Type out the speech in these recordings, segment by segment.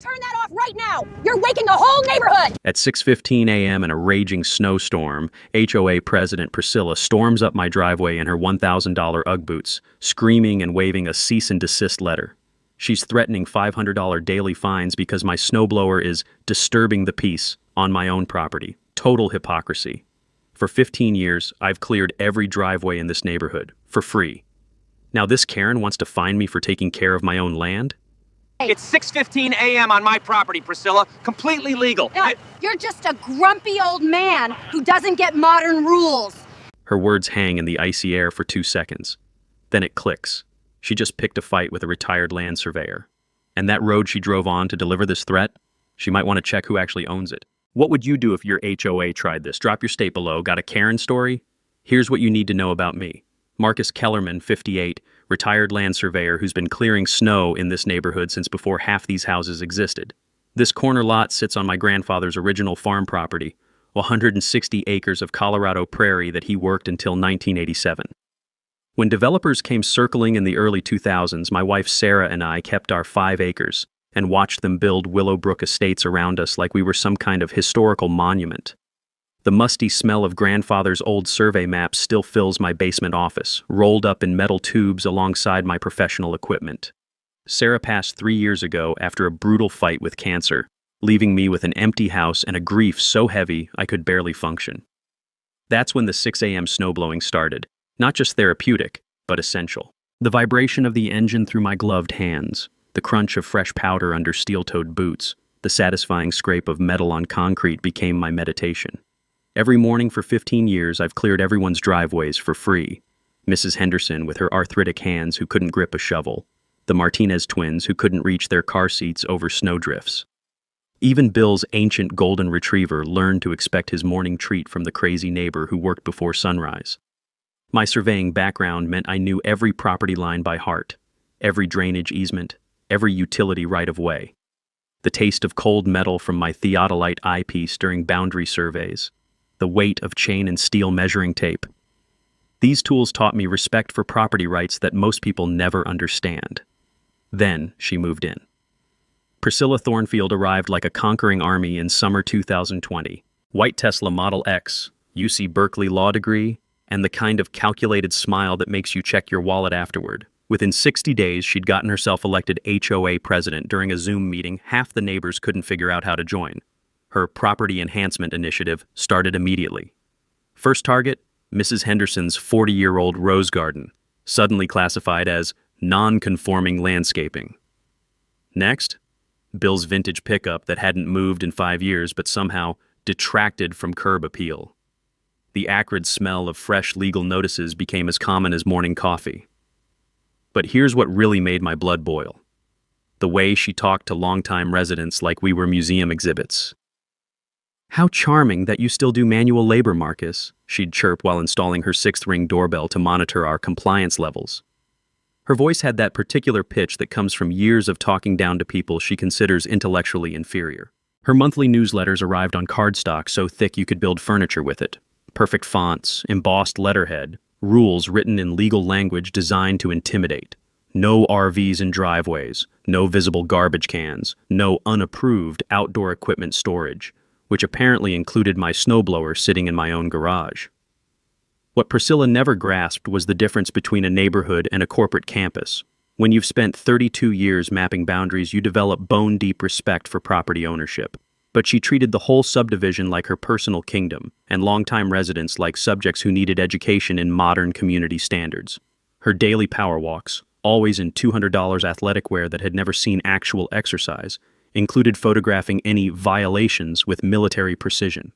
Turn that off right now! You're waking the whole neighborhood! At 6:15 a.m. in a raging snowstorm, HOA President Priscilla storms up my driveway in her $1,000 Ugg boots, screaming and waving a cease and desist letter. She's threatening $500 daily fines because my snowblower is disturbing the peace on my own property. Total hypocrisy. For 15 years, I've cleared every driveway in this neighborhood, for free. Now this Karen wants to fine me for taking care of my own land? It's 6:15 a.m. on my property, Priscilla. Completely legal. You're just a grumpy old man who doesn't get modern rules. Her words hang in the icy air for 2 seconds. Then it clicks. She just picked a fight with a retired land surveyor. And that road she drove on to deliver this threat? She might want to check who actually owns it. What would you do if your HOA tried this? Drop your state below. Got a Karen story? Here's what you need to know about me. Marcus Kellerman, 58, retired land surveyor who's been clearing snow in this neighborhood since before half these houses existed. This corner lot sits on my grandfather's original farm property, 160 acres of Colorado prairie that he worked until 1987. When developers came circling in the early 2000s, my wife Sarah and I kept our 5 acres and watched them build Willowbrook estates around us like we were some kind of historical monument. The musty smell of grandfather's old survey maps still fills my basement office, rolled up in metal tubes alongside my professional equipment. Sarah passed 3 years ago after a brutal fight with cancer, leaving me with an empty house and a grief so heavy I could barely function. That's when the 6 a.m. snowblowing started, not just therapeutic, but essential. The vibration of the engine through my gloved hands, the crunch of fresh powder under steel-toed boots, the satisfying scrape of metal on concrete became my meditation. Every morning for 15 years, I've cleared everyone's driveways for free. Mrs. Henderson with her arthritic hands who couldn't grip a shovel. The Martinez twins who couldn't reach their car seats over snowdrifts. Even Bill's ancient golden retriever learned to expect his morning treat from the crazy neighbor who worked before sunrise. My surveying background meant I knew every property line by heart, every drainage easement, every utility right-of-way. The taste of cold metal from my theodolite eyepiece during boundary surveys. The weight of chain and steel measuring tape. These tools taught me respect for property rights that most people never understand. Then she moved in. Priscilla Thornfield arrived like a conquering army in summer 2020. White Tesla Model X, UC Berkeley law degree, and the kind of calculated smile that makes you check your wallet afterward. Within 60 days, she'd gotten herself elected HOA president during a Zoom meeting half the neighbors couldn't figure out how to join. Her property enhancement initiative started immediately. First target, Mrs. Henderson's 40-year-old rose garden, suddenly classified as non-conforming landscaping. Next, Bill's vintage pickup that hadn't moved in 5 years but somehow detracted from curb appeal. The acrid smell of fresh legal notices became as common as morning coffee. But here's what really made my blood boil. The way she talked to longtime residents like we were museum exhibits. "How charming that you still do manual labor, Marcus," she'd chirp while installing her 6th-ring doorbell to monitor our compliance levels. Her voice had that particular pitch that comes from years of talking down to people she considers intellectually inferior. Her monthly newsletters arrived on cardstock so thick you could build furniture with it. Perfect fonts, embossed letterhead, rules written in legal language designed to intimidate. No RVs in driveways, no visible garbage cans, no unapproved outdoor equipment storage, which apparently included my snowblower sitting in my own garage. What Priscilla never grasped was the difference between a neighborhood and a corporate campus. When you've spent 32 years mapping boundaries, you develop bone-deep respect for property ownership. But she treated the whole subdivision like her personal kingdom, and longtime residents like subjects who needed education in modern community standards. Her daily power walks, always in $200 athletic wear that had never seen actual exercise, included photographing any violations with military precision.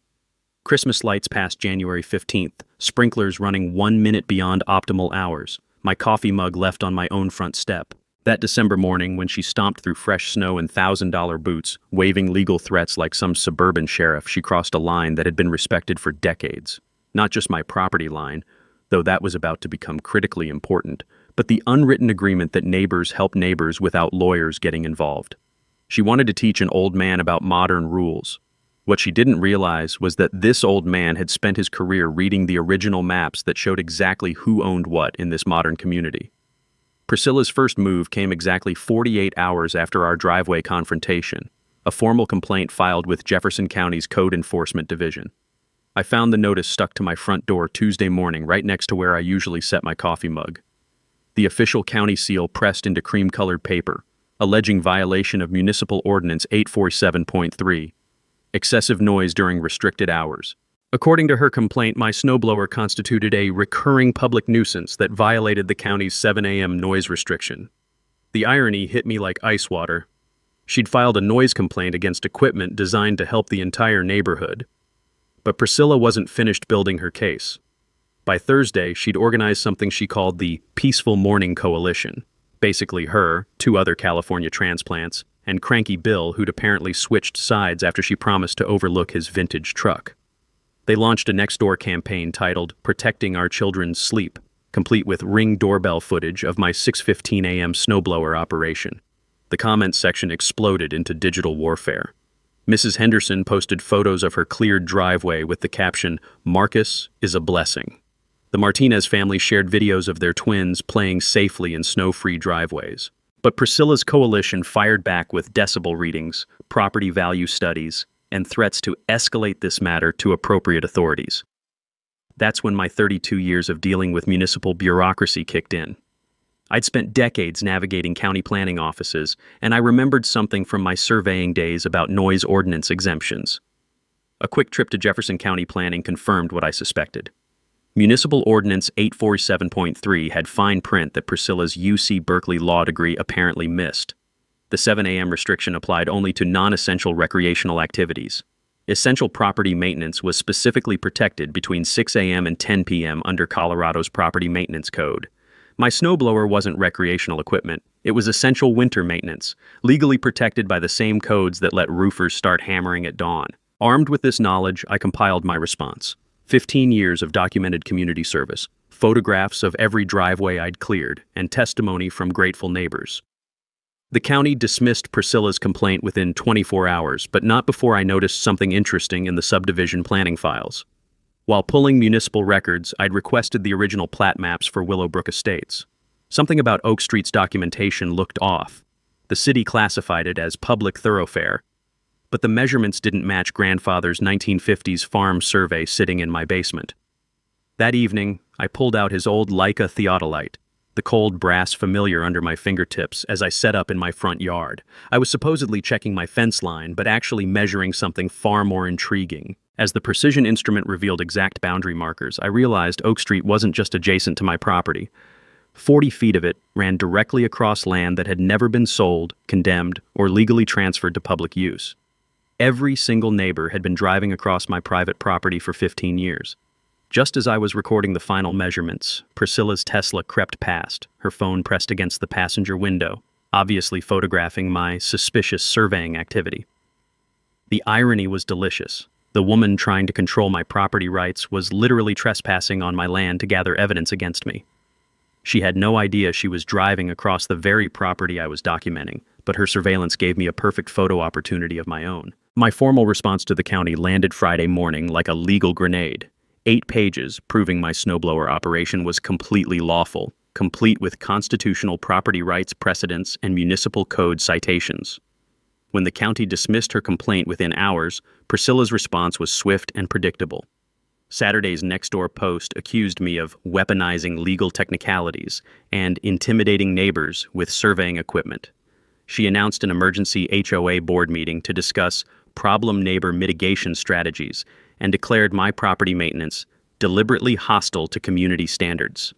Christmas lights past January 15th, sprinklers running 1 minute beyond optimal hours, my coffee mug left on my own front step. That December morning when she stomped through fresh snow in $1,000 boots, waving legal threats like some suburban sheriff, she crossed a line that had been respected for decades. Not just my property line, though that was about to become critically important, but the unwritten agreement that neighbors help neighbors without lawyers getting involved. She wanted to teach an old man about modern rules. What she didn't realize was that this old man had spent his career reading the original maps that showed exactly who owned what in this modern community. Priscilla's first move came exactly 48 hours after our driveway confrontation, a formal complaint filed with Jefferson County's Code Enforcement Division. I found the notice stuck to my front door Tuesday morning right next to where I usually set my coffee mug. The official county seal pressed into cream-colored paper, alleging violation of Municipal Ordinance 847.3, excessive noise during restricted hours. According to her complaint, my snowblower constituted a recurring public nuisance that violated the county's 7 a.m. noise restriction. The irony hit me like ice water. She'd filed a noise complaint against equipment designed to help the entire neighborhood. But Priscilla wasn't finished building her case. By Thursday, she'd organized something she called the Peaceful Morning Coalition. Basically her, 2 other California transplants, and Cranky Bill, who'd apparently switched sides after she promised to overlook his vintage truck. They launched a next-door campaign titled Protecting Our Children's Sleep, complete with Ring doorbell footage of my 6:15 a.m. snowblower operation. The comments section exploded into digital warfare. Mrs. Henderson posted photos of her cleared driveway with the caption, "Marcus is a blessing." The Martinez family shared videos of their twins playing safely in snow-free driveways. But Priscilla's coalition fired back with decibel readings, property value studies, and threats to escalate this matter to appropriate authorities. That's when my 32 years of dealing with municipal bureaucracy kicked in. I'd spent decades navigating county planning offices, and I remembered something from my surveying days about noise ordinance exemptions. A quick trip to Jefferson County Planning confirmed what I suspected. Municipal Ordinance 847.3 had fine print that Priscilla's UC Berkeley law degree apparently missed. The 7 a.m. restriction applied only to non-essential recreational activities. Essential property maintenance was specifically protected between 6 a.m. and 10 p.m. under Colorado's Property Maintenance Code. My snowblower wasn't recreational equipment. It was essential winter maintenance, legally protected by the same codes that let roofers start hammering at dawn. Armed with this knowledge, I compiled my response. 15 years of documented community service, photographs of every driveway I'd cleared, and testimony from grateful neighbors. The county dismissed Priscilla's complaint within 24 hours, but not before I noticed something interesting in the subdivision planning files. While pulling municipal records, I'd requested the original plat maps for Willowbrook Estates. Something about Oak Street's documentation looked off. The city classified it as public thoroughfare, but the measurements didn't match grandfather's 1950s farm survey sitting in my basement. That evening, I pulled out his old Leica theodolite, the cold brass familiar under my fingertips as I set up in my front yard. I was supposedly checking my fence line, but actually measuring something far more intriguing. As the precision instrument revealed exact boundary markers, I realized Oak Street wasn't just adjacent to my property. 40 feet of it ran directly across land that had never been sold, condemned, or legally transferred to public use. Every single neighbor had been driving across my private property for 15 years. Just as I was recording the final measurements, Priscilla's Tesla crept past, her phone pressed against the passenger window, obviously photographing my suspicious surveying activity. The irony was delicious. The woman trying to control my property rights was literally trespassing on my land to gather evidence against me. She had no idea she was driving across the very property I was documenting, but her surveillance gave me a perfect photo opportunity of my own. My formal response to the county landed Friday morning like a legal grenade. 8 pages proving my snowblower operation was completely lawful, complete with constitutional property rights precedents and municipal code citations. When the county dismissed her complaint within hours, Priscilla's response was swift and predictable. Saturday's Nextdoor post accused me of weaponizing legal technicalities and intimidating neighbors with surveying equipment. She announced an emergency HOA board meeting to discuss problem neighbor mitigation strategies and declared my property maintenance deliberately hostile to community standards.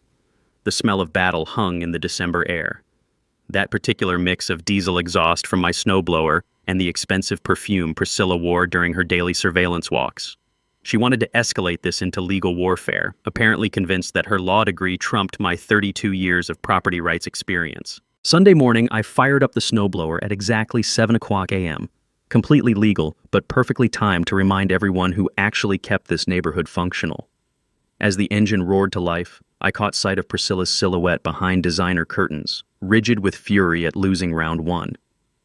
The smell of battle hung in the December air. That particular mix of diesel exhaust from my snowblower and the expensive perfume Priscilla wore during her daily surveillance walks. She wanted to escalate this into legal warfare, apparently convinced that her law degree trumped my 32 years of property rights experience. Sunday morning, I fired up the snowblower at exactly 7 o'clock a.m., completely legal, but perfectly timed to remind everyone who actually kept this neighborhood functional. As the engine roared to life, I caught sight of Priscilla's silhouette behind designer curtains, rigid with fury at losing round one.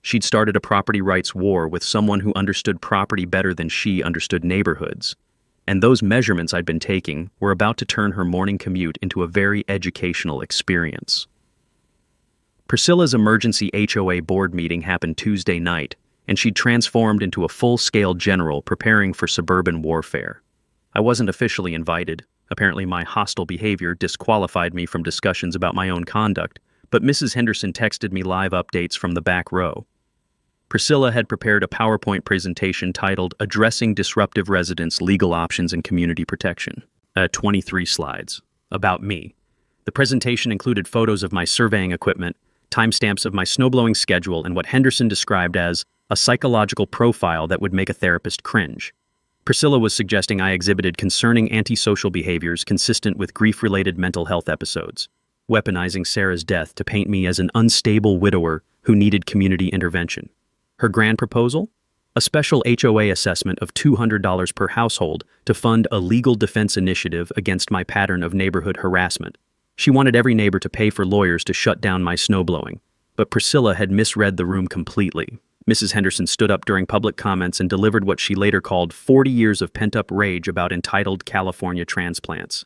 She'd started a property rights war with someone who understood property better than she understood neighborhoods. And those measurements I'd been taking were about to turn her morning commute into a very educational experience. Priscilla's emergency HOA board meeting happened Tuesday night, and she'd transformed into a full-scale general preparing for suburban warfare. I wasn't officially invited. Apparently my hostile behavior disqualified me from discussions about my own conduct, but Mrs. Henderson texted me live updates from the back row. Priscilla had prepared a PowerPoint presentation titled Addressing Disruptive Residents' Legal Options and Community Protection. 23 slides. About me. The presentation included photos of my surveying equipment, timestamps of my snowblowing schedule, and what Henderson described as a psychological profile that would make a therapist cringe. Priscilla was suggesting I exhibited concerning antisocial behaviors consistent with grief-related mental health episodes, weaponizing Sarah's death to paint me as an unstable widower who needed community intervention. Her grand proposal? A special HOA assessment of $200 per household to fund a legal defense initiative against my pattern of neighborhood harassment. She wanted every neighbor to pay for lawyers to shut down my snowblowing, but Priscilla had misread the room completely. Mrs. Henderson stood up during public comments and delivered what she later called 40 years of pent-up rage about entitled California transplants.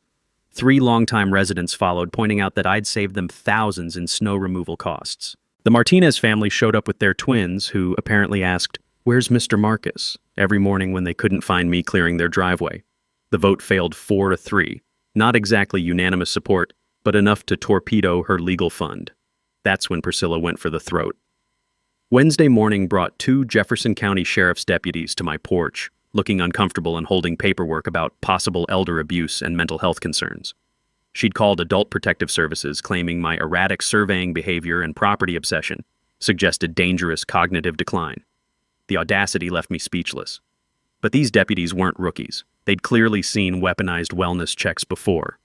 3 longtime residents followed, pointing out that I'd saved them thousands in snow removal costs. The Martinez family showed up with their twins, who apparently asked, "Where's Mr. Marcus?" every morning when they couldn't find me clearing their driveway. The vote failed 4-3. Not exactly unanimous support, but enough to torpedo her legal fund. That's when Priscilla went for the throat. Wednesday morning brought 2 Jefferson County Sheriff's deputies to my porch, looking uncomfortable and holding paperwork about possible elder abuse and mental health concerns. She'd called Adult Protective Services, claiming my erratic surveying behavior and property obsession suggested dangerous cognitive decline. The audacity left me speechless. But these deputies weren't rookies. They'd clearly seen weaponized wellness checks before.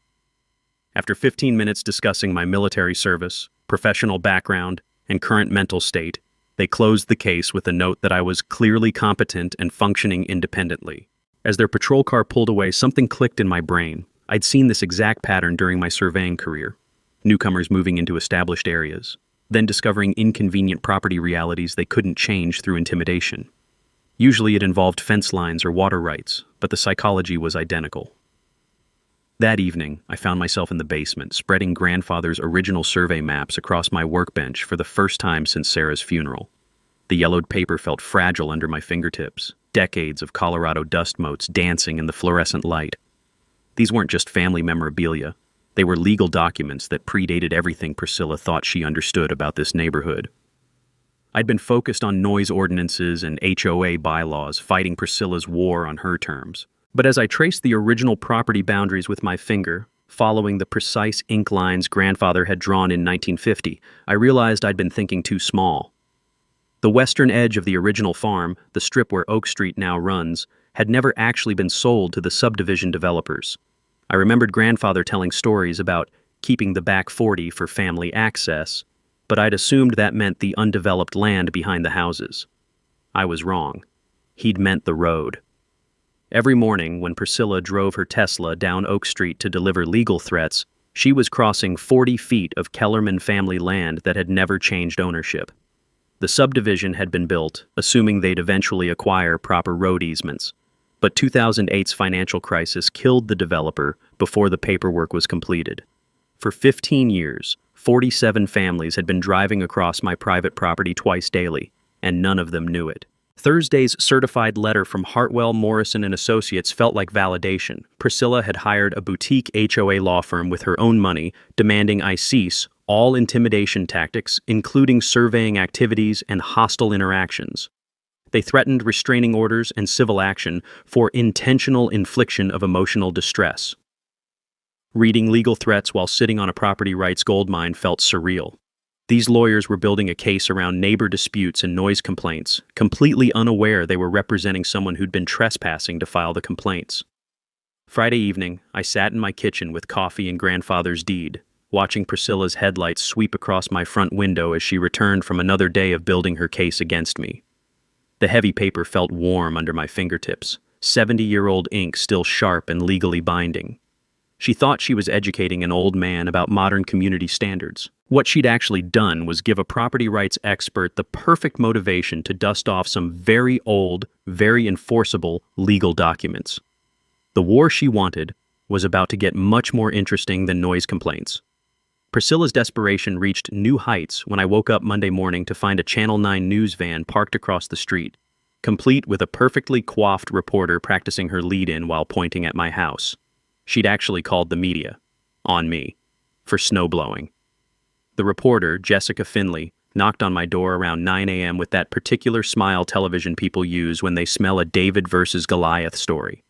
After 15 minutes discussing my military service, professional background, and current mental state, they closed the case with a note that I was clearly competent and functioning independently. As their patrol car pulled away, something clicked in my brain. I'd seen this exact pattern during my surveying career. Newcomers moving into established areas, then discovering inconvenient property realities they couldn't change through intimidation. Usually it involved fence lines or water rights, but the psychology was identical. That evening, I found myself in the basement, spreading grandfather's original survey maps across my workbench for the first time since Sarah's funeral. The yellowed paper felt fragile under my fingertips, decades of Colorado dust motes dancing in the fluorescent light. These weren't just family memorabilia. They were legal documents that predated everything Priscilla thought she understood about this neighborhood. I'd been focused on noise ordinances and HOA bylaws, fighting Priscilla's war on her terms. But as I traced the original property boundaries with my finger, following the precise ink lines grandfather had drawn in 1950, I realized I'd been thinking too small. The western edge of the original farm, the strip where Oak Street now runs, had never actually been sold to the subdivision developers. I remembered grandfather telling stories about keeping the back 40 for family access, but I'd assumed that meant the undeveloped land behind the houses. I was wrong. He'd meant the road. Every morning, when Priscilla drove her Tesla down Oak Street to deliver legal threats, she was crossing 40 feet of Kellerman family land that had never changed ownership. The subdivision had been built, assuming they'd eventually acquire proper road easements. But 2008's financial crisis killed the developer before the paperwork was completed. For 15 years, 47 families had been driving across my private property twice daily, and none of them knew it. Thursday's certified letter from Hartwell, Morrison & Associates felt like validation. Priscilla had hired a boutique HOA law firm with her own money, demanding I cease all intimidation tactics, including surveying activities and hostile interactions. They threatened restraining orders and civil action for intentional infliction of emotional distress. Reading legal threats while sitting on a property rights goldmine felt surreal. These lawyers were building a case around neighbor disputes and noise complaints, completely unaware they were representing someone who'd been trespassing to file the complaints. Friday evening, I sat in my kitchen with coffee and grandfather's deed, watching Priscilla's headlights sweep across my front window as she returned from another day of building her case against me. The heavy paper felt warm under my fingertips, 70-year-old ink still sharp and legally binding. She thought she was educating an old man about modern community standards. What she'd actually done was give a property rights expert the perfect motivation to dust off some very old, very enforceable legal documents. The war she wanted was about to get much more interesting than noise complaints. Priscilla's desperation reached new heights when I woke up Monday morning to find a Channel 9 news van parked across the street, complete with a perfectly coiffed reporter practicing her lead-in while pointing at my house. She'd actually called the media, on me, for snowblowing. The reporter, Jessica Finley, knocked on my door around 9 a.m. with that particular smile television people use when they smell a David versus Goliath story.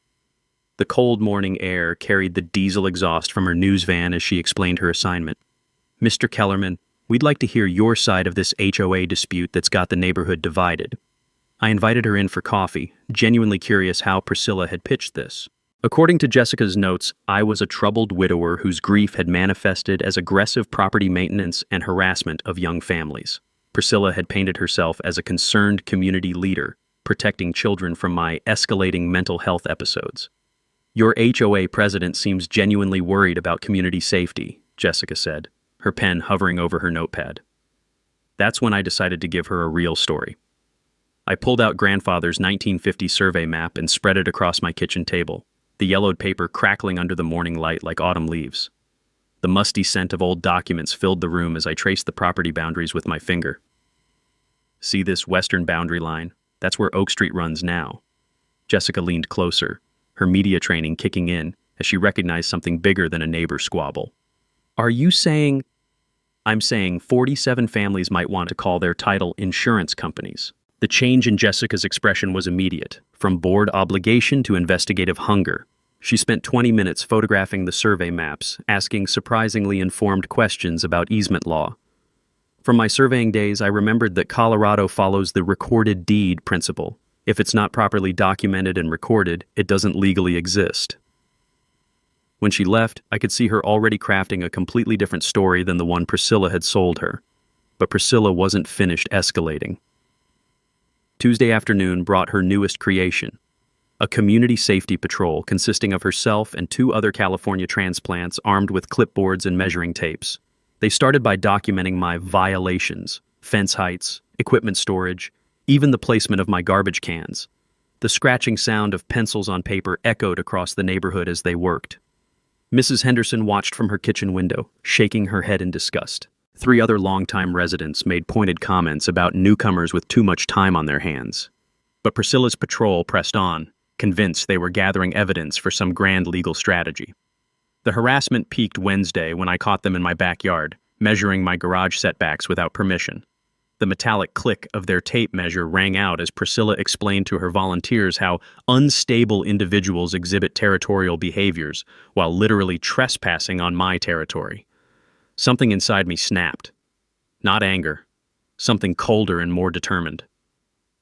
The cold morning air carried the diesel exhaust from her news van as she explained her assignment. "Mr. Kellerman, we'd like to hear your side of this HOA dispute that's got the neighborhood divided." I invited her in for coffee, genuinely curious how Priscilla had pitched this. According to Jessica's notes, I was a troubled widower whose grief had manifested as aggressive property maintenance and harassment of young families. Priscilla had painted herself as a concerned community leader, protecting children from my escalating mental health episodes. "Your HOA president seems genuinely worried about community safety," Jessica said, her pen hovering over her notepad. That's when I decided to give her a real story. I pulled out grandfather's 1950 survey map and spread it across my kitchen table, the yellowed paper crackling under the morning light like autumn leaves. The musty scent of old documents filled the room as I traced the property boundaries with my finger. "See this western boundary line? That's where Oak Street runs now." Jessica leaned closer, her media training kicking in as she recognized something bigger than a neighbor squabble. "Are you saying—" "I'm saying 47 families might want to call their title insurance companies." The change in Jessica's expression was immediate, from bored obligation to investigative hunger. She spent 20 minutes photographing the survey maps, asking surprisingly informed questions about easement law. From my surveying days, I remembered that Colorado follows the recorded deed principle. If it's not properly documented and recorded, it doesn't legally exist. When she left, I could see her already crafting a completely different story than the one Priscilla had sold her. But Priscilla wasn't finished escalating. Tuesday afternoon brought her newest creation, a community safety patrol consisting of herself and 2 other California transplants armed with clipboards and measuring tapes. They started by documenting my violations, fence heights, equipment storage, even the placement of my garbage cans. The scratching sound of pencils on paper echoed across the neighborhood as they worked. Mrs. Henderson watched from her kitchen window, shaking her head in disgust. 3 other longtime residents made pointed comments about newcomers with too much time on their hands. But Priscilla's patrol pressed on, convinced they were gathering evidence for some grand legal strategy. The harassment peaked Wednesday when I caught them in my backyard, measuring my garage setbacks without permission. The metallic click of their tape measure rang out as Priscilla explained to her volunteers how unstable individuals exhibit territorial behaviors while literally trespassing on my territory. Something inside me snapped. Not anger. Something colder and more determined.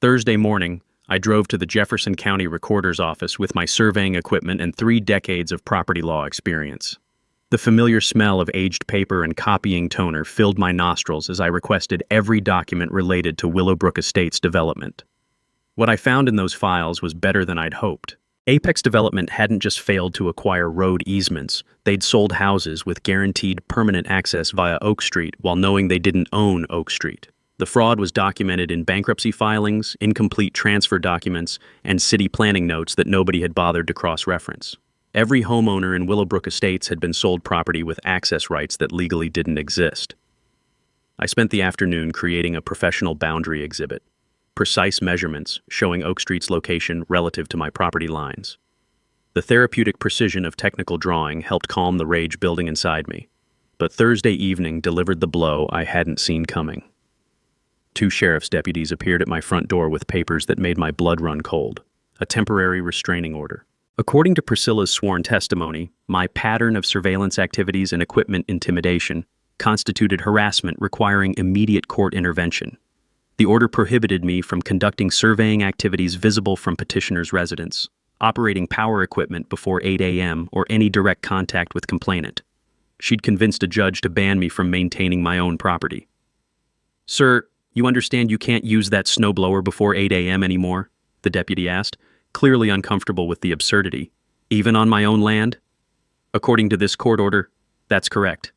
Thursday morning, I drove to the Jefferson County Recorder's office with my surveying equipment and 3 decades of property law experience. The familiar smell of aged paper and copying toner filled my nostrils as I requested every document related to Willowbrook Estates development. What I found in those files was better than I'd hoped. Apex Development hadn't just failed to acquire road easements, they'd sold houses with guaranteed permanent access via Oak Street while knowing they didn't own Oak Street. The fraud was documented in bankruptcy filings, incomplete transfer documents, and city planning notes that nobody had bothered to cross-reference. Every homeowner in Willowbrook Estates had been sold property with access rights that legally didn't exist. I spent the afternoon creating a professional boundary exhibit. Precise measurements showing Oak Street's location relative to my property lines. The therapeutic precision of technical drawing helped calm the rage building inside me, but Thursday evening delivered the blow I hadn't seen coming. 2 sheriff's deputies appeared at my front door with papers that made my blood run cold, a temporary restraining order. According to Priscilla's sworn testimony, my pattern of surveillance activities and equipment intimidation constituted harassment requiring immediate court intervention. The order prohibited me from conducting surveying activities visible from petitioner's residence, operating power equipment before 8 a.m., or any direct contact with complainant. She'd convinced a judge to ban me from maintaining my own property. "Sir, you understand you can't use that snowblower before 8 a.m. anymore?" the deputy asked, clearly uncomfortable with the absurdity. "Even on my own land?" "According to this court order, that's correct."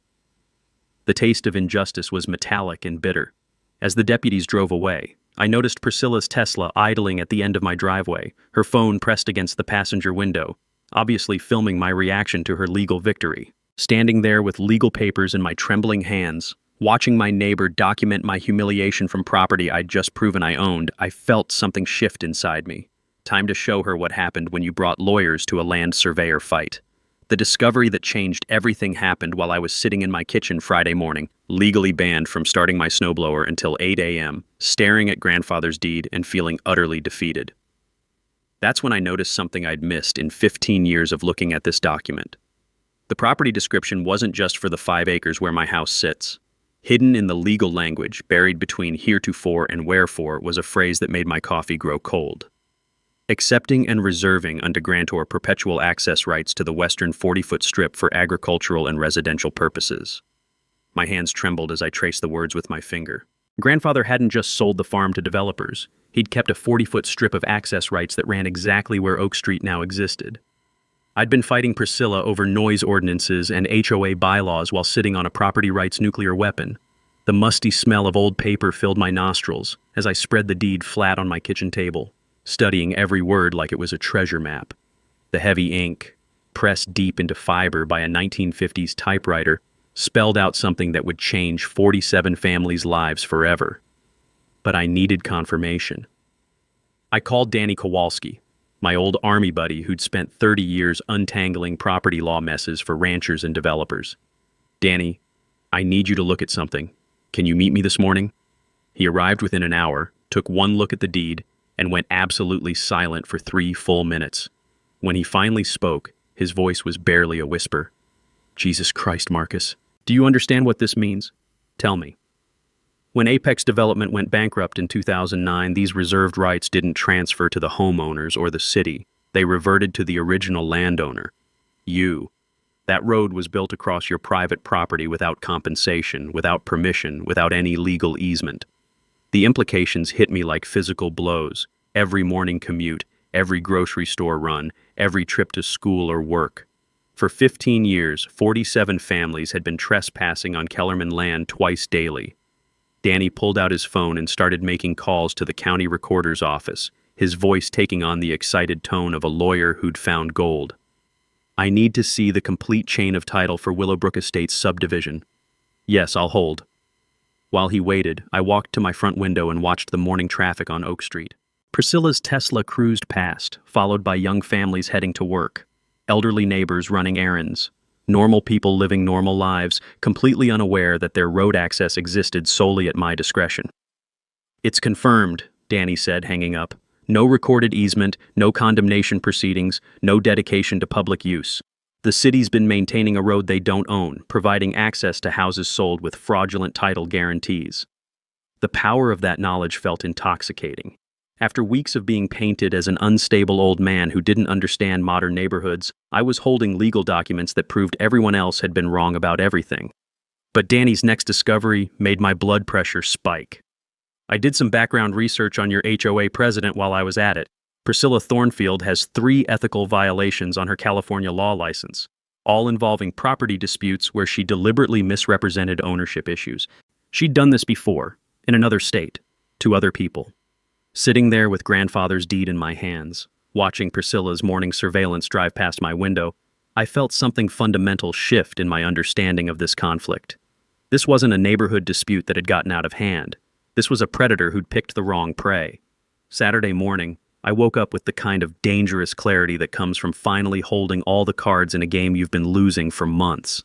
The taste of injustice was metallic and bitter. As the deputies drove away, I noticed Priscilla's Tesla idling at the end of my driveway, her phone pressed against the passenger window, obviously filming my reaction to her legal victory. Standing there with legal papers in my trembling hands, watching my neighbor document my humiliation from property I'd just proven I owned, I felt something shift inside me. Time to show her what happened when you brought lawyers to a land surveyor fight. The discovery that changed everything happened while I was sitting in my kitchen Friday morning, legally banned from starting my snowblower until 8 a.m., staring at grandfather's deed and feeling utterly defeated. That's when I noticed something I'd missed in 15 years of looking at this document. The property description wasn't just for the 5 acres where my house sits. Hidden in the legal language, buried between heretofore and wherefore, was a phrase that made my coffee grow cold. Accepting and reserving unto grantor perpetual access rights to the western 40-foot strip for agricultural and residential purposes. My hands trembled as I traced the words with my finger. Grandfather hadn't just sold the farm to developers. He'd kept a 40-foot strip of access rights that ran exactly where Oak Street now existed. I'd been fighting Priscilla over noise ordinances and HOA bylaws while sitting on a property rights nuclear weapon. The musty smell of old paper filled my nostrils as I spread the deed flat on my kitchen table, studying every word like it was a treasure map. The heavy ink, pressed deep into fiber by a 1950s typewriter, spelled out something that would change 47 families' lives forever. But I needed confirmation. I called Danny Kowalski, my old Army buddy who'd spent 30 years untangling property law messes for ranchers and developers. "Danny, I need you to look at something. Can you meet me this morning?" He arrived within an hour, took one look at the deed, and went absolutely silent for 3 full minutes. When he finally spoke, his voice was barely a whisper. "Jesus Christ, Marcus. Do you understand what this means? Tell me." When Apex Development went bankrupt in 2009, these reserved rights didn't transfer to the homeowners or the city. They reverted to the original landowner, you. That road was built across your private property without compensation, without permission, without any legal easement. The implications hit me like physical blows. Every morning commute, every grocery store run, every trip to school or work. For 15 years, 47 families had been trespassing on Kellerman land twice daily. Danny pulled out his phone and started making calls to the county recorder's office, his voice taking on the excited tone of a lawyer who'd found gold. "I need to see the complete chain of title for Willowbrook Estates subdivision." "Yes, I'll hold." While he waited, I walked to my front window and watched the morning traffic on Oak Street. Priscilla's Tesla cruised past, followed by young families heading to work, elderly neighbors running errands, normal people living normal lives, completely unaware that their road access existed solely at my discretion. "It's confirmed," Danny said, hanging up. "No recorded easement, no condemnation proceedings, no dedication to public use. The city's been maintaining a road they don't own, providing access to houses sold with fraudulent title guarantees." The power of that knowledge felt intoxicating. After weeks of being painted as an unstable old man who didn't understand modern neighborhoods, I was holding legal documents that proved everyone else had been wrong about everything. But Danny's next discovery made my blood pressure spike. "I did some background research on your HOA president while I was at it. Priscilla Thornfield has 3 ethical violations on her California law license, all involving property disputes where she deliberately misrepresented ownership issues. She'd done this before, in another state, to other people." Sitting there with grandfather's deed in my hands, watching Priscilla's morning surveillance drive past my window, I felt something fundamental shift in my understanding of this conflict. This wasn't a neighborhood dispute that had gotten out of hand. This was a predator who'd picked the wrong prey. Saturday morning, I woke up with the kind of dangerous clarity that comes from finally holding all the cards in a game you've been losing for months.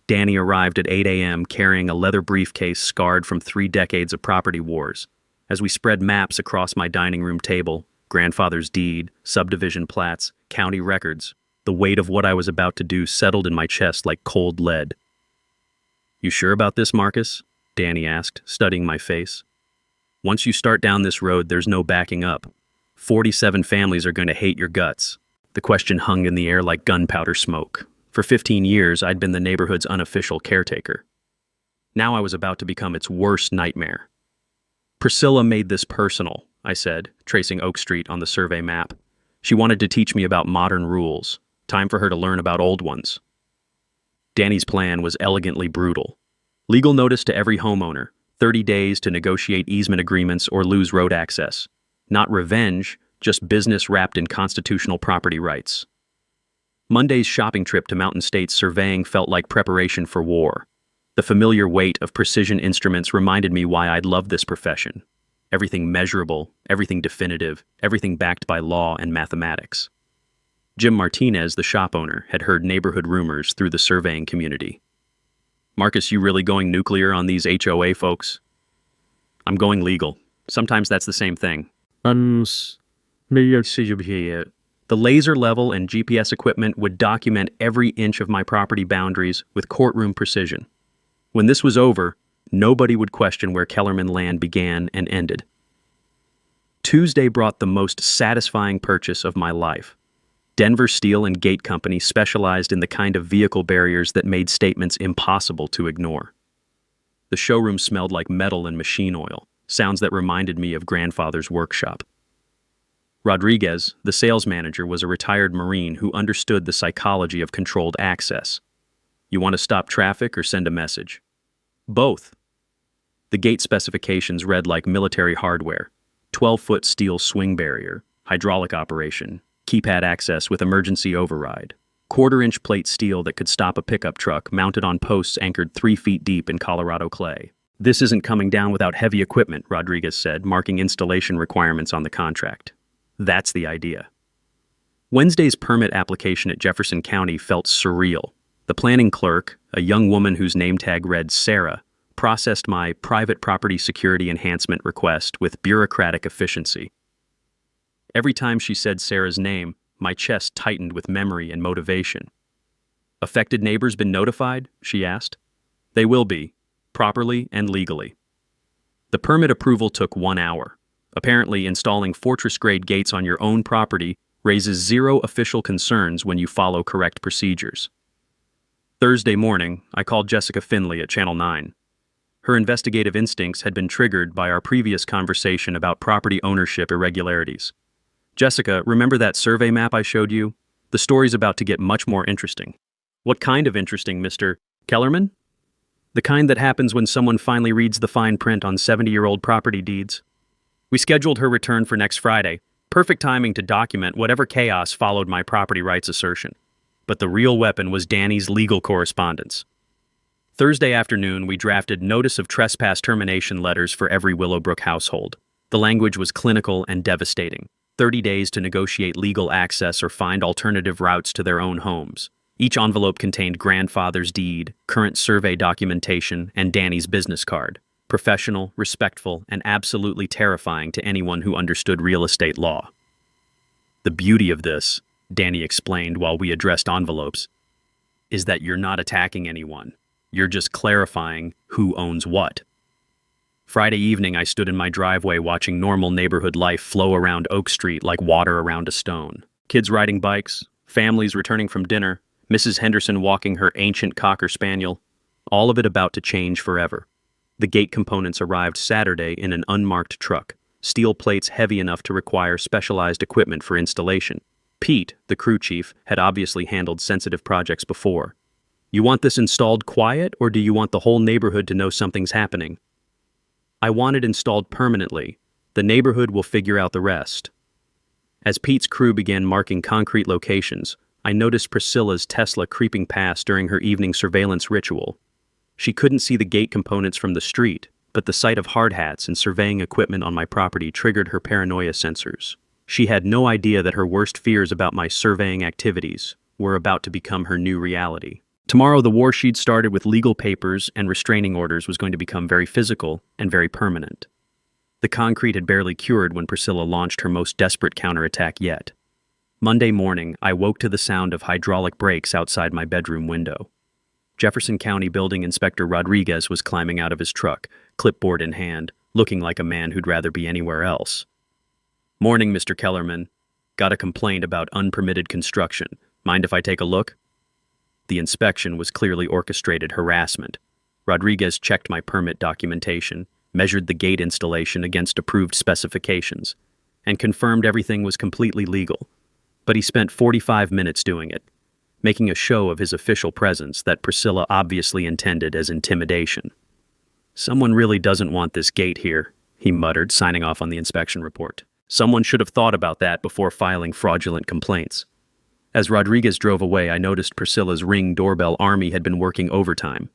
Danny arrived at 8 a.m. carrying a leather briefcase scarred from 3 decades of property wars. As we spread maps across my dining room table, grandfather's deed, subdivision plats, county records, the weight of what I was about to do settled in my chest like cold lead. "You sure about this, Marcus?" Danny asked, studying my face. "Once you start down this road, there's no backing up. 47 families are going to hate your guts." The question hung in the air like gunpowder smoke. For 15 years, I'd been the neighborhood's unofficial caretaker. Now I was about to become its worst nightmare. "Priscilla made this personal," I said, tracing Oak Street on the survey map. "She wanted to teach me about modern rules. Time for her to learn about old ones." Danny's plan was elegantly brutal. Legal notice to every homeowner, 30 days to negotiate easement agreements or lose road access. Not revenge, just business wrapped in constitutional property rights. Monday's shopping trip to Mountain States surveying felt like preparation for war. The familiar weight of precision instruments reminded me why I'd love this profession. Everything measurable, everything definitive, everything backed by law and mathematics. Jim Martinez, the shop owner, had heard neighborhood rumors through the surveying community. "Marcus, you really going nuclear on these HOA folks?" "I'm going legal. Sometimes that's the same thing." The laser level and GPS equipment would document every inch of my property boundaries with courtroom precision. When this was over, nobody would question where Kellerman land began and ended. Tuesday brought the most satisfying purchase of my life. Denver Steel and Gate Company specialized in the kind of vehicle barriers that made statements impossible to ignore. The showroom smelled like metal and machine oil, sounds that reminded me of grandfather's workshop. Rodriguez, the sales manager, was a retired Marine who understood the psychology of controlled access. "You want to stop traffic or send a message?" "Both." The gate specifications read like military hardware: 12-foot steel swing barrier, hydraulic operation, keypad access with emergency override, quarter-inch plate steel that could stop a pickup truck mounted on posts anchored 3 feet deep in Colorado clay. "This isn't coming down without heavy equipment," Rodriguez said, marking installation requirements on the contract. That's the idea. Wednesday's permit application at Jefferson County felt surreal. The planning clerk, a young woman whose name tag read Sarah, processed my private property security enhancement request with bureaucratic efficiency. Every time she said Sarah's name, my chest tightened with memory and motivation. "Affected neighbors been notified?" she asked. "They will be, properly and legally." The permit approval took 1 hour. Apparently, installing fortress-grade gates on your own property raises zero official concerns when you follow correct procedures. Thursday morning, I called Jessica Finley at Channel 9. Her investigative instincts had been triggered by our previous conversation about property ownership irregularities. "Jessica, remember that survey map I showed you? The story's about to get much more interesting." "What kind of interesting, Mr. Kellerman?" "The kind that happens when someone finally reads the fine print on 70-year-old property deeds." We scheduled her return for next Friday. Perfect timing to document whatever chaos followed my property rights assertion. But the real weapon was Danny's legal correspondence. Thursday afternoon, we drafted notice of trespass termination letters for every Willowbrook household. The language was clinical and devastating. 30 days to negotiate legal access or find alternative routes to their own homes. Each envelope contained grandfather's deed, current survey documentation, and Danny's business card. Professional, respectful, and absolutely terrifying to anyone who understood real estate law. "The beauty of this," Danny explained while we addressed envelopes, "is that you're not attacking anyone. You're just clarifying who owns what." Friday evening, I stood in my driveway watching normal neighborhood life flow around Oak Street like water around a stone. Kids riding bikes, families returning from dinner, Mrs. Henderson walking her ancient Cocker Spaniel, all of it about to change forever. The gate components arrived Saturday in an unmarked truck, steel plates heavy enough to require specialized equipment for installation. Pete, the crew chief, had obviously handled sensitive projects before. "You want this installed quiet, or do you want the whole neighborhood to know something's happening?" "I want it installed permanently. The neighborhood will figure out the rest." As Pete's crew began marking concrete locations, I noticed Priscilla's Tesla creeping past during her evening surveillance ritual. She couldn't see the gate components from the street, but the sight of hard hats and surveying equipment on my property triggered her paranoia sensors. She had no idea that her worst fears about my surveying activities were about to become her new reality. Tomorrow, the war she'd started with legal papers and restraining orders was going to become very physical and very permanent. The concrete had barely cured when Priscilla launched her most desperate counterattack yet. Monday morning, I woke to the sound of hydraulic brakes outside my bedroom window. Jefferson County Building Inspector Rodriguez was climbing out of his truck, clipboard in hand, looking like a man who'd rather be anywhere else. "Morning, Mr. Kellerman. Got a complaint about unpermitted construction. Mind if I take a look?" The inspection was clearly orchestrated harassment. Rodriguez checked my permit documentation, measured the gate installation against approved specifications, and confirmed everything was completely legal. But he spent 45 minutes doing it, making a show of his official presence that Priscilla obviously intended as intimidation. "Someone really doesn't want this gate here," he muttered, signing off on the inspection report. "Someone should have thought about that before filing fraudulent complaints." As Rodriguez drove away, I noticed Priscilla's Ring doorbell army had been working overtime.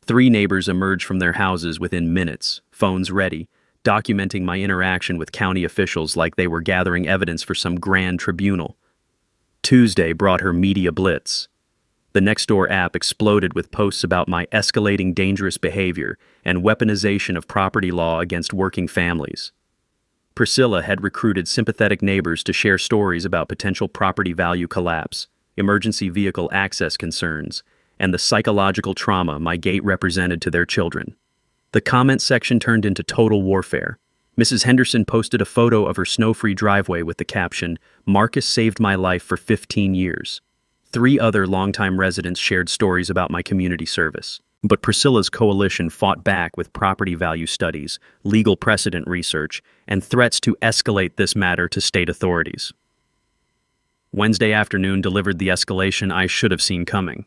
3 neighbors emerged from their houses within minutes, phones ready, documenting my interaction with county officials like they were gathering evidence for some grand tribunal. Tuesday brought her media blitz. The Nextdoor app exploded with posts about my escalating dangerous behavior and weaponization of property law against working families. Priscilla had recruited sympathetic neighbors to share stories about potential property value collapse, emergency vehicle access concerns, and the psychological trauma my gate represented to their children. The comment section turned into total warfare. Mrs. Henderson posted a photo of her snow-free driveway with the caption, "Marcus saved my life for 15 years." 3 other longtime residents shared stories about my community service. But Priscilla's coalition fought back with property value studies, legal precedent research, and threats to escalate this matter to state authorities. Wednesday afternoon delivered the escalation I should have seen coming.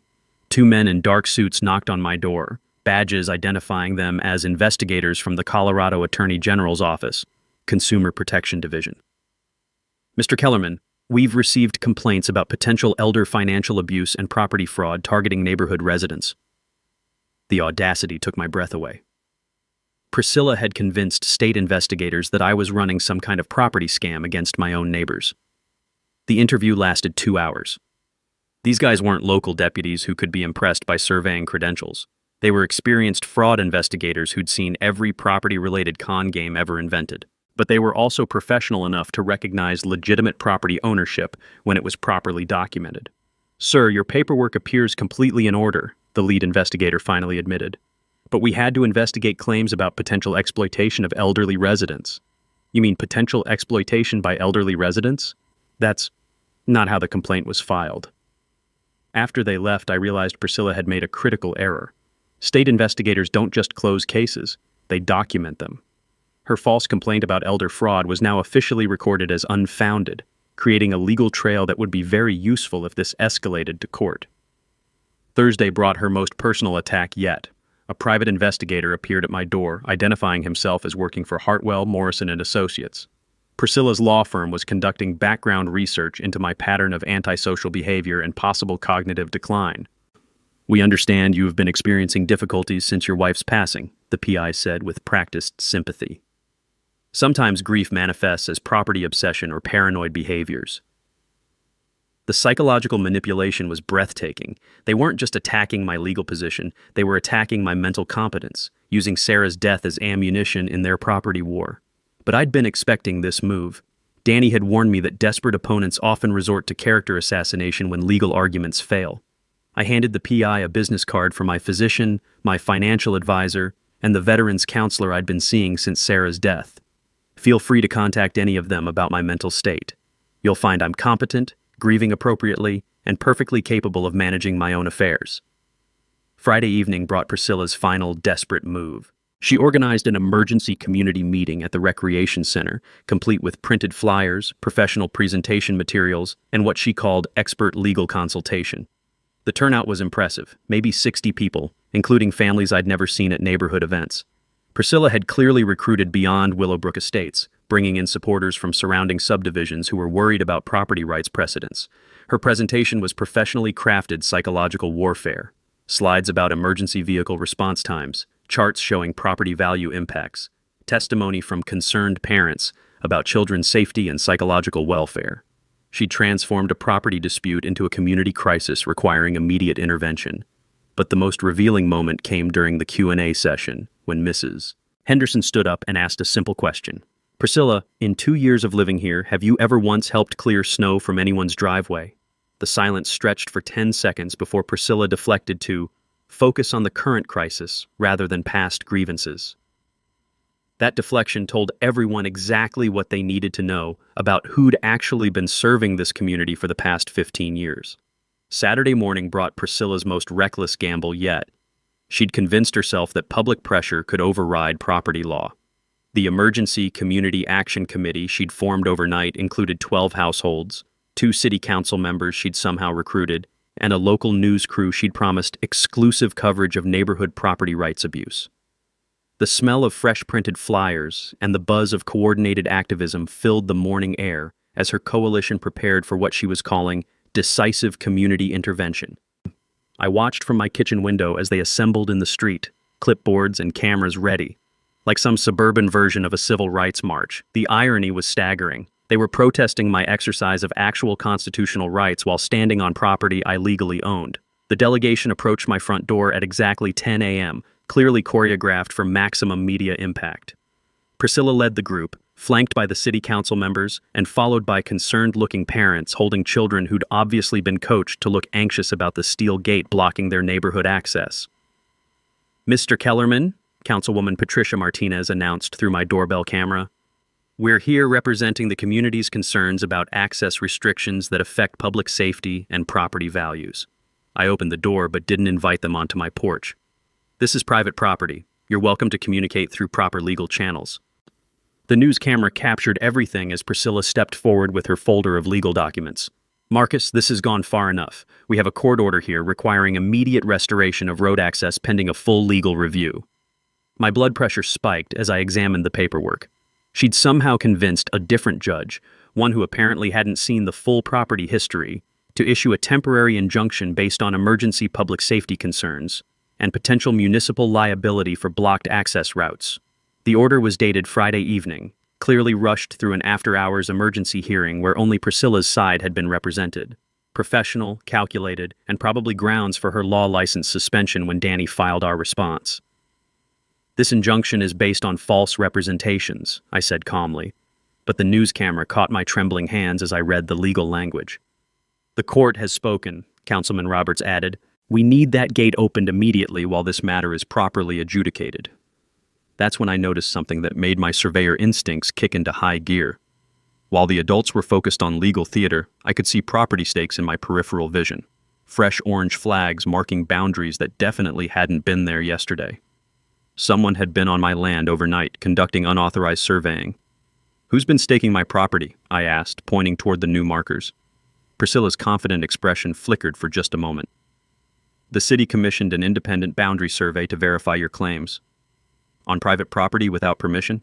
2 men in dark suits knocked on my door, badges identifying them as investigators from the Colorado Attorney General's Office, Consumer Protection Division. "Mr. Kellerman, we've received complaints about potential elder financial abuse and property fraud targeting neighborhood residents." The audacity took my breath away. Priscilla had convinced state investigators that I was running some kind of property scam against my own neighbors. The interview lasted 2 hours. These guys weren't local deputies who could be impressed by surveying credentials. They were experienced fraud investigators who'd seen every property-related con game ever invented. But they were also professional enough to recognize legitimate property ownership when it was properly documented. "Sir, your paperwork appears completely in order," the lead investigator finally admitted. "But we had to investigate claims about potential exploitation of elderly residents." "You mean potential exploitation by elderly residents?" "That's not how the complaint was filed." After they left, I realized Priscilla had made a critical error. State investigators don't just close cases, they document them. Her false complaint about elder fraud was now officially recorded as unfounded, creating a legal trail that would be very useful if this escalated to court. Thursday brought her most personal attack yet. A private investigator appeared at my door, identifying himself as working for Hartwell, Morrison & Associates. Priscilla's law firm was conducting background research into my pattern of antisocial behavior and possible cognitive decline. "We understand you have been experiencing difficulties since your wife's passing," the PI said with practiced sympathy. "Sometimes grief manifests as property obsession or paranoid behaviors." The psychological manipulation was breathtaking. They weren't just attacking my legal position, they were attacking my mental competence, using Sarah's death as ammunition in their property war. But I'd been expecting this move. Danny had warned me that desperate opponents often resort to character assassination when legal arguments fail. I handed the PI a business card for my physician, my financial advisor, and the veterans counselor I'd been seeing since Sarah's death. "Feel free to contact any of them about my mental state. You'll find I'm competent, grieving appropriately, and perfectly capable of managing my own affairs." Friday evening brought Priscilla's final desperate move. She organized an emergency community meeting at the recreation center, complete with printed flyers, professional presentation materials, and what she called expert legal consultation. The turnout was impressive, maybe 60 people, including families I'd never seen at neighborhood events. Priscilla had clearly recruited beyond Willowbrook Estates, bringing in supporters from surrounding subdivisions who were worried about property rights precedents. Her presentation was professionally crafted psychological warfare. Slides about emergency vehicle response times, charts showing property value impacts, testimony from concerned parents about children's safety and psychological welfare. She transformed a property dispute into a community crisis requiring immediate intervention. But the most revealing moment came during the Q&A session, when Mrs. Henderson stood up and asked a simple question. "Priscilla, in 2 years of living here, have you ever once helped clear snow from anyone's driveway?" The silence stretched for 10 seconds before Priscilla deflected to focus on the current crisis rather than past grievances. That deflection told everyone exactly what they needed to know about who'd actually been serving this community for the past 15 years. Saturday morning brought Priscilla's most reckless gamble yet. She'd convinced herself that public pressure could override property law. The Emergency Community Action Committee she'd formed overnight included 12 households, 2 city council members she'd somehow recruited, and a local news crew she'd promised exclusive coverage of neighborhood property rights abuse. The smell of fresh printed flyers and the buzz of coordinated activism filled the morning air as her coalition prepared for what she was calling decisive community intervention. I watched from my kitchen window as they assembled in the street, clipboards and cameras ready. Like some suburban version of a civil rights march, the irony was staggering. They were protesting my exercise of actual constitutional rights while standing on property I legally owned. The delegation approached my front door at exactly 10 a.m., clearly choreographed for maximum media impact. Priscilla led the group, flanked by the city council members and followed by concerned-looking parents holding children who'd obviously been coached to look anxious about the steel gate blocking their neighborhood access. "Mr. Kellerman," Councilwoman Patricia Martinez announced through my doorbell camera, "we're here representing the community's concerns about access restrictions that affect public safety and property values." I opened the door but didn't invite them onto my porch. "This is private property. You're welcome to communicate through proper legal channels." The news camera captured everything as Priscilla stepped forward with her folder of legal documents. "Marcus, this has gone far enough. We have a court order here requiring immediate restoration of road access pending a full legal review." My blood pressure spiked as I examined the paperwork. She'd somehow convinced a different judge, one who apparently hadn't seen the full property history, to issue a temporary injunction based on emergency public safety concerns and potential municipal liability for blocked access routes. The order was dated Friday evening, clearly rushed through an after-hours emergency hearing where only Priscilla's side had been represented. Professional, calculated, and probably grounds for her law license suspension when Danny filed our response. "This injunction is based on false representations," I said calmly, but the news camera caught my trembling hands as I read the legal language. "The court has spoken," Councilman Roberts added. "We need that gate opened immediately while this matter is properly adjudicated." That's when I noticed something that made my surveyor instincts kick into high gear. While the adults were focused on legal theater, I could see property stakes in my peripheral vision. Fresh orange flags marking boundaries that definitely hadn't been there yesterday. Someone had been on my land overnight, conducting unauthorized surveying. "Who's been staking my property?" I asked, pointing toward the new markers. Priscilla's confident expression flickered for just a moment. "The city commissioned an independent boundary survey to verify your claims." "On private property without permission?"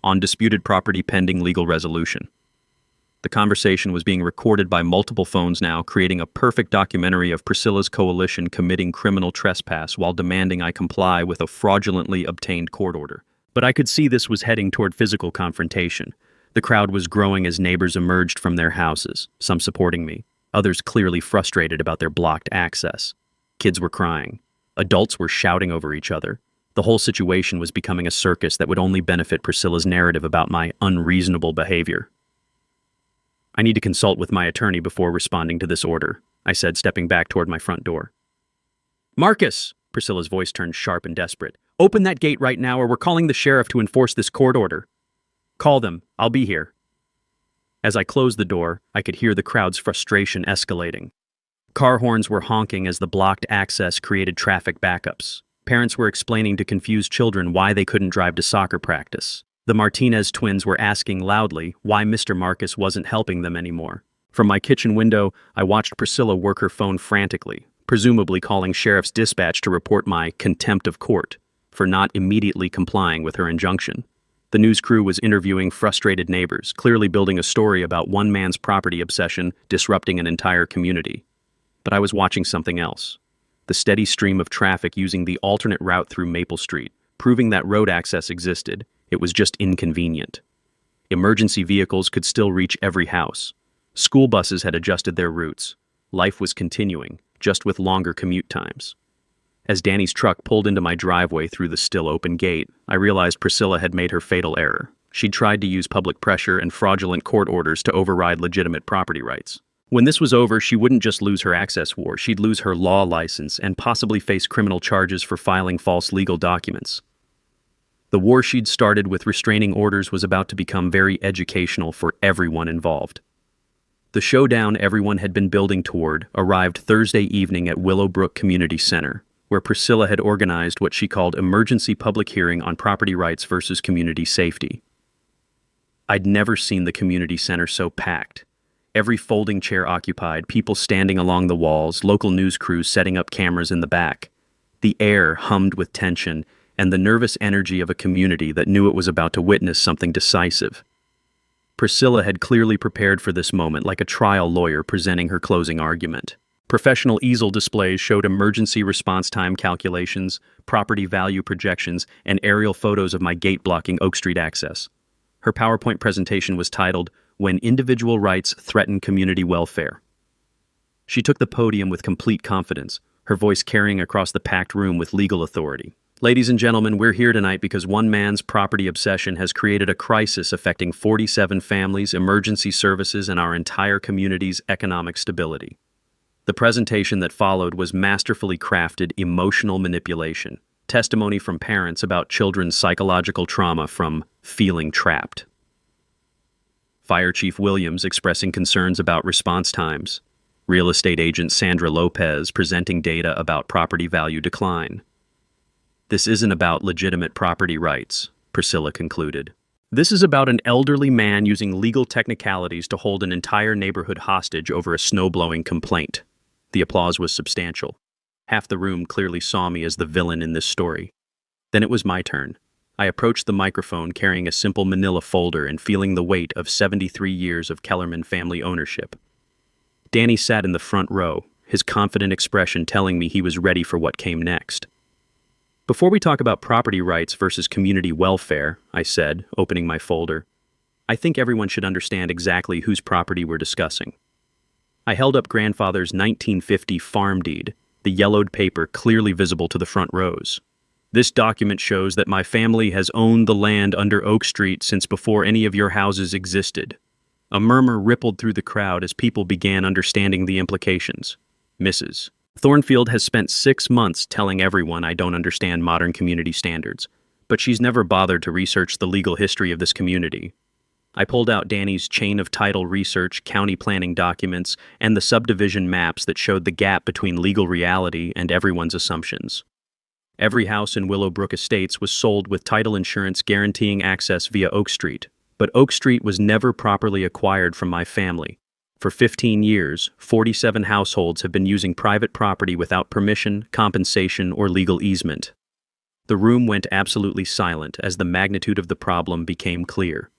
"On disputed property pending legal resolution." The conversation was being recorded by multiple phones now, creating a perfect documentary of Priscilla's coalition committing criminal trespass while demanding I comply with a fraudulently obtained court order. But I could see this was heading toward physical confrontation. The crowd was growing as neighbors emerged from their houses, some supporting me, others clearly frustrated about their blocked access. Kids were crying. Adults were shouting over each other. The whole situation was becoming a circus that would only benefit Priscilla's narrative about my unreasonable behavior. "I need to consult with my attorney before responding to this order," I said, stepping back toward my front door. "Marcus!" Priscilla's voice turned sharp and desperate. "Open that gate right now or we're calling the sheriff to enforce this court order." "Call them. I'll be here." As I closed the door, I could hear the crowd's frustration escalating. Car horns were honking as the blocked access created traffic backups. Parents were explaining to confused children why they couldn't drive to soccer practice. The Martinez twins were asking loudly why Mr. Marcus wasn't helping them anymore. From my kitchen window, I watched Priscilla work her phone frantically, presumably calling sheriff's dispatch to report my contempt of court for not immediately complying with her injunction. The news crew was interviewing frustrated neighbors, clearly building a story about one man's property obsession disrupting an entire community. But I was watching something else. The steady stream of traffic using the alternate route through Maple Street, proving that road access existed. It was just inconvenient. Emergency vehicles could still reach every house. School buses had adjusted their routes. Life was continuing, just with longer commute times. As Danny's truck pulled into my driveway through the still open gate, I realized Priscilla had made her fatal error. She'd tried to use public pressure and fraudulent court orders to override legitimate property rights. When this was over, she wouldn't just lose her access war, she'd lose her law license and possibly face criminal charges for filing false legal documents. The war she'd started with restraining orders was about to become very educational for everyone involved. The showdown everyone had been building toward arrived Thursday evening at Willowbrook Community Center, where Priscilla had organized what she called emergency public hearing on property rights versus community safety. I'd never seen the community center so packed. Every folding chair occupied, people standing along the walls, local news crews setting up cameras in the back. The air hummed with tension and the nervous energy of a community that knew it was about to witness something decisive. Priscilla had clearly prepared for this moment like a trial lawyer presenting her closing argument. Professional easel displays showed emergency response time calculations, property value projections, and aerial photos of my gate blocking Oak Street access. Her PowerPoint presentation was titled, "When Individual Rights Threaten Community Welfare." She took the podium with complete confidence, her voice carrying across the packed room with legal authority. Ladies and gentlemen, we're here tonight because one man's property obsession has created a crisis affecting 47 families, emergency services, and our entire community's economic stability. The presentation that followed was masterfully crafted emotional manipulation, testimony from parents about children's psychological trauma from feeling trapped. Fire Chief Williams expressing concerns about response times. Real estate agent Sandra Lopez presenting data about property value decline. This isn't about legitimate property rights, Priscilla concluded. This is about an elderly man using legal technicalities to hold an entire neighborhood hostage over a snowblowing complaint. The applause was substantial. Half the room clearly saw me as the villain in this story. Then it was my turn. I approached the microphone carrying a simple manila folder and feeling the weight of 73 years of Kellerman family ownership. Danny sat in the front row, his confident expression telling me he was ready for what came next. Before we talk about property rights versus community welfare, I said, opening my folder, I think everyone should understand exactly whose property we're discussing. I held up grandfather's 1950 farm deed, the yellowed paper clearly visible to the front rows. This document shows that my family has owned the land under Oak Street since before any of your houses existed. A murmur rippled through the crowd as people began understanding the implications. Mrs. Thornfield has spent 6 months telling everyone I don't understand modern community standards, but she's never bothered to research the legal history of this community. I pulled out Danny's chain of title research, county planning documents, and the subdivision maps that showed the gap between legal reality and everyone's assumptions. Every house in Willowbrook Estates was sold with title insurance guaranteeing access via Oak Street, but Oak Street was never properly acquired from my family. For 15 years, 47 households have been using private property without permission, compensation, or legal easement. The room went absolutely silent as the magnitude of the problem became clear.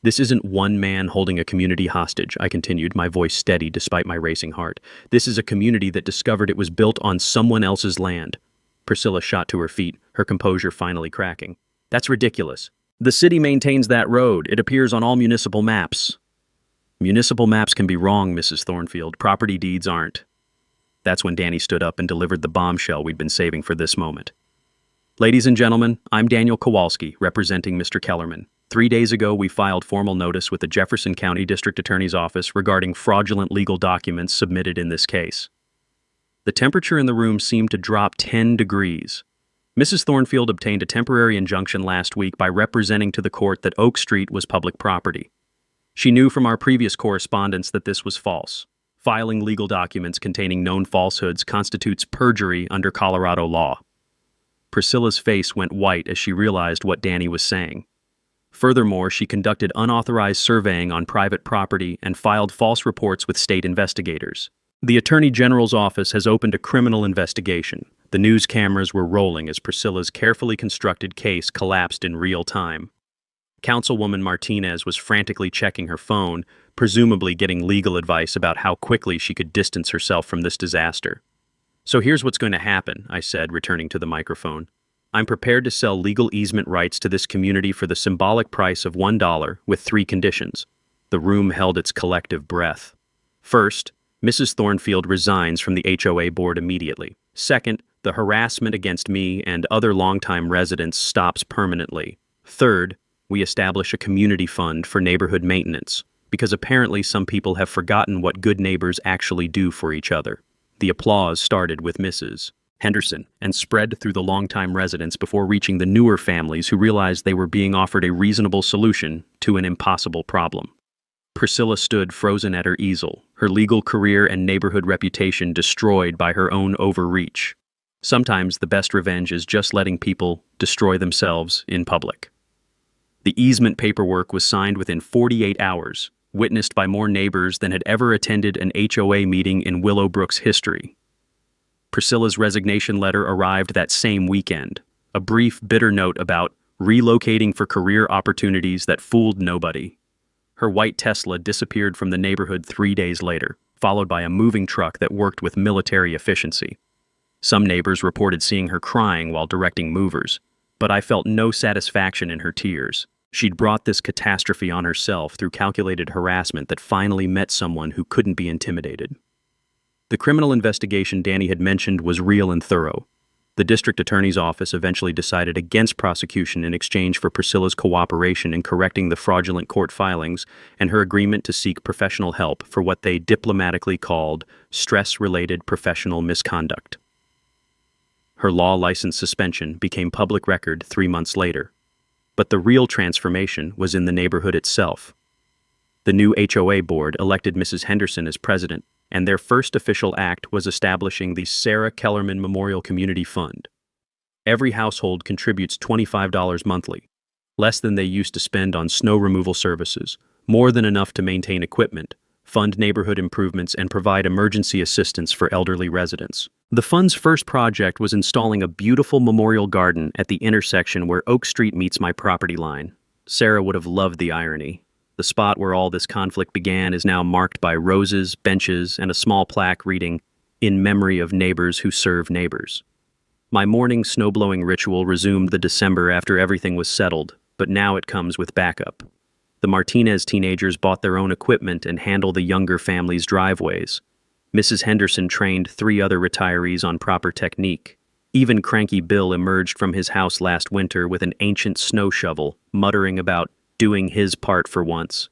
This isn't one man holding a community hostage, I continued, my voice steady despite my racing heart. This is a community that discovered it was built on someone else's land. Priscilla shot to her feet, her composure finally cracking. That's ridiculous. The city maintains that road. It appears on all municipal maps. Municipal maps can be wrong, Mrs. Thornfield. Property deeds aren't. That's when Danny stood up and delivered the bombshell we'd been saving for this moment. Ladies and gentlemen, I'm Daniel Kowalski, representing Mr. Kellerman. 3 days ago, we filed formal notice with the Jefferson County District Attorney's Office regarding fraudulent legal documents submitted in this case. The temperature in the room seemed to drop 10 degrees. Mrs. Thornfield obtained a temporary injunction last week by representing to the court that Oak Street was public property. She knew from our previous correspondence that this was false. Filing legal documents containing known falsehoods constitutes perjury under Colorado law. Priscilla's face went white as she realized what Danny was saying. Furthermore, she conducted unauthorized surveying on private property and filed false reports with state investigators. The Attorney General's office has opened a criminal investigation. The news cameras were rolling as Priscilla's carefully constructed case collapsed in real time. Councilwoman Martinez was frantically checking her phone, presumably getting legal advice about how quickly she could distance herself from this disaster. So here's what's going to happen, I said, returning to the microphone. I'm prepared to sell legal easement rights to this community for the symbolic price of $1 with 3 conditions. The room held its collective breath. First, Mrs. Thornfield resigns from the HOA board immediately. Second, the harassment against me and other longtime residents stops permanently. Third, we establish a community fund for neighborhood maintenance, because apparently some people have forgotten what good neighbors actually do for each other. The applause started with Mrs. Henderson and spread through the longtime residents before reaching the newer families who realized they were being offered a reasonable solution to an impossible problem. Priscilla stood frozen at her easel, her legal career and neighborhood reputation destroyed by her own overreach. Sometimes the best revenge is just letting people destroy themselves in public. The easement paperwork was signed within 48 hours, witnessed by more neighbors than had ever attended an HOA meeting in Willowbrook's history. Priscilla's resignation letter arrived that same weekend, a brief, bitter note about relocating for career opportunities that fooled nobody. Her white Tesla disappeared from the neighborhood 3 days later, followed by a moving truck that worked with military efficiency. Some neighbors reported seeing her crying while directing movers, but I felt no satisfaction in her tears. She'd brought this catastrophe on herself through calculated harassment that finally met someone who couldn't be intimidated. The criminal investigation Danny had mentioned was real and thorough. The district attorney's office eventually decided against prosecution in exchange for Priscilla's cooperation in correcting the fraudulent court filings and her agreement to seek professional help for what they diplomatically called stress-related professional misconduct. Her law license suspension became public record 3 months later. But the real transformation was in the neighborhood itself. The new HOA board elected Mrs. Henderson as president, and their first official act was establishing the Sarah Kellerman Memorial Community Fund. Every household contributes $25 monthly, less than they used to spend on snow removal services, more than enough to maintain equipment, fund neighborhood improvements, and provide emergency assistance for elderly residents. The fund's first project was installing a beautiful memorial garden at the intersection where Oak Street meets my property line. Sarah would have loved the irony. The spot where all this conflict began is now marked by roses, benches, and a small plaque reading, "In memory of neighbors who serve neighbors." My morning snowblowing ritual resumed the December after everything was settled, but now it comes with backup. The Martinez teenagers bought their own equipment and handle the younger family's driveways. Mrs. Henderson trained 3 other retirees on proper technique. Even cranky Bill emerged from his house last winter with an ancient snow shovel, muttering about doing his part for once.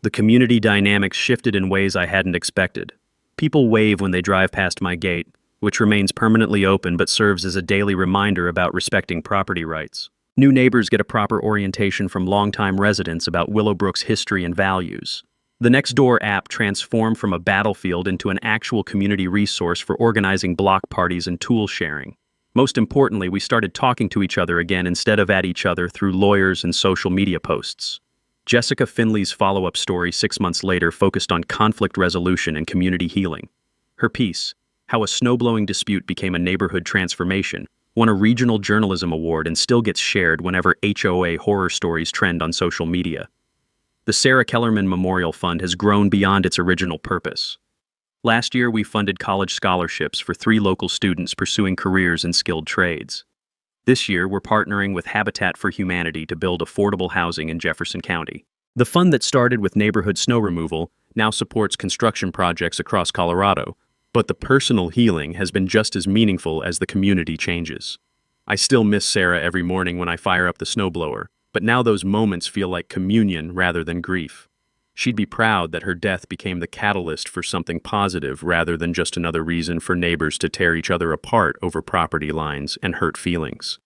The community dynamics shifted in ways I hadn't expected. People wave when they drive past my gate, which remains permanently open but serves as a daily reminder about respecting property rights. New neighbors get a proper orientation from longtime residents about Willowbrook's history and values. The Nextdoor app transformed from a battlefield into an actual community resource for organizing block parties and tool sharing. Most importantly, we started talking to each other again instead of at each other through lawyers and social media posts. Jessica Finley's follow-up story 6 months later focused on conflict resolution and community healing. Her piece, How a Snowblowing Dispute Became a Neighborhood Transformation, won a regional journalism award and still gets shared whenever HOA horror stories trend on social media. The Sarah Kellerman Memorial Fund has grown beyond its original purpose. Last year, we funded college scholarships for 3 local students pursuing careers in skilled trades. This year, we're partnering with Habitat for Humanity to build affordable housing in Jefferson County. The fund that started with neighborhood snow removal now supports construction projects across Colorado, but the personal healing has been just as meaningful as the community changes. I still miss Sarah every morning when I fire up the snowblower, but now those moments feel like communion rather than grief. She'd be proud that her death became the catalyst for something positive rather than just another reason for neighbors to tear each other apart over property lines and hurt feelings.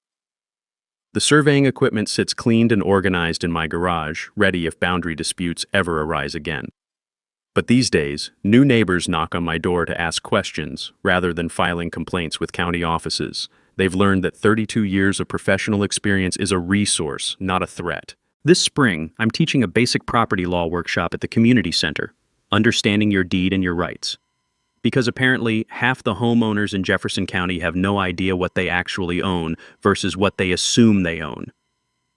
The surveying equipment sits cleaned and organized in my garage, ready if boundary disputes ever arise again. But these days, new neighbors knock on my door to ask questions rather than filing complaints with county offices. They've learned that 32 years of professional experience is a resource, not a threat. This spring, I'm teaching a basic property law workshop at the community center, Understanding Your Deed and Your Rights. Because apparently, half the homeowners in Jefferson County have no idea what they actually own versus what they assume they own.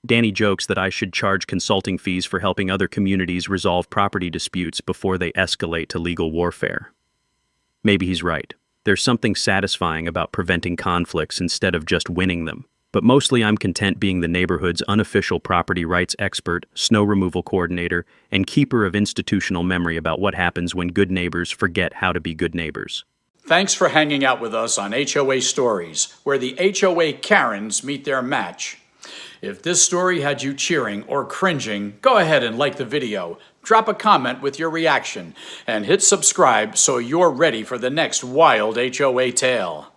Danny jokes that I should charge consulting fees for helping other communities resolve property disputes before they escalate to legal warfare. Maybe he's right. There's something satisfying about preventing conflicts instead of just winning them. But mostly I'm content being the neighborhood's unofficial property rights expert, snow removal coordinator, and keeper of institutional memory about what happens when good neighbors forget how to be good neighbors. Thanks for hanging out with us on HOA Stories, where the HOA Karens meet their match. If this story had you cheering or cringing, go ahead and like the video, drop a comment with your reaction, and hit subscribe so you're ready for the next wild HOA tale.